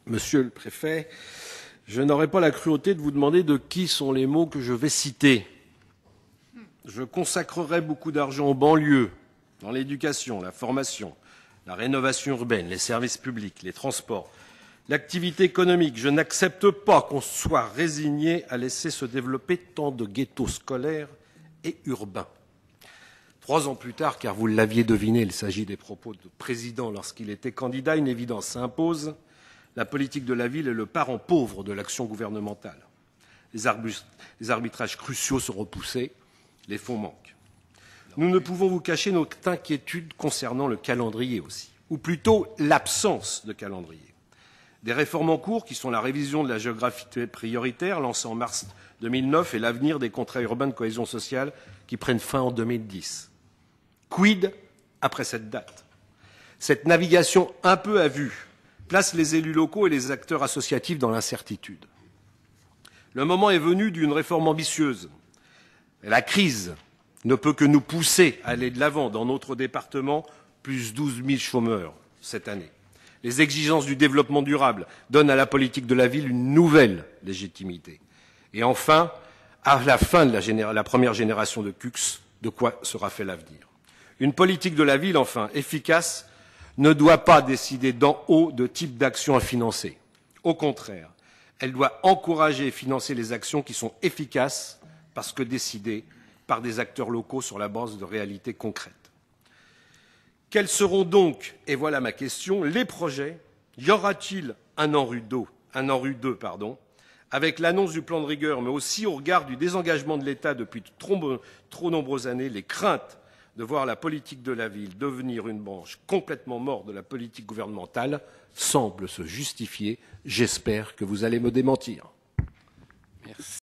Monsieur le préfet, je n'aurai pas la cruauté de vous demander de qui sont les mots que je vais citer. Je consacrerai beaucoup d'argent aux banlieues, dans l'éducation, la formation, la rénovation urbaine, les services publics, les transports, l'activité économique. Je n'accepte pas qu'on soit résigné à laisser se développer tant de ghettos scolaires et urbains. 3 ans plus tard, car vous l'aviez deviné, il s'agit des propos du président lorsqu'il était candidat, une évidence s'impose. La politique de la ville est le parent pauvre de l'action gouvernementale. Les arbitrages cruciaux sont repoussés, les fonds manquent. Nous ne pouvons vous cacher notre inquiétude concernant le calendrier aussi, ou plutôt l'absence de calendrier. Des réformes en cours, qui sont la révision de la géographie prioritaire, lancée en mars 2009, et l'avenir des contrats urbains de cohésion sociale, qui prennent fin en 2010. Quid après cette date? Cette navigation un peu à vue place les élus locaux et les acteurs associatifs dans l'incertitude. Le moment est venu d'une réforme ambitieuse. La crise ne peut que nous pousser à aller de l'avant. Dans notre département, plus 12 000 chômeurs cette année. Les exigences du développement durable donnent à la politique de la ville une nouvelle légitimité. Et enfin, à la fin de la première génération de CUX, de quoi sera fait l'avenir? Une politique de la ville, enfin, efficace, ne doit pas décider d'en haut de type d'action à financer. Au contraire, elle doit encourager et financer les actions qui sont efficaces parce que décidées par des acteurs locaux sur la base de réalités concrètes. Quels seront donc, et voilà ma question, les projets? Y aura-t-il un ANRU 2, avec l'annonce du plan de rigueur, mais aussi au regard du désengagement de l'État depuis trop nombreuses années, les craintes de voir la politique de la ville devenir une branche complètement morte de la politique gouvernementale semblent se justifier. J'espère que vous allez me démentir. Merci.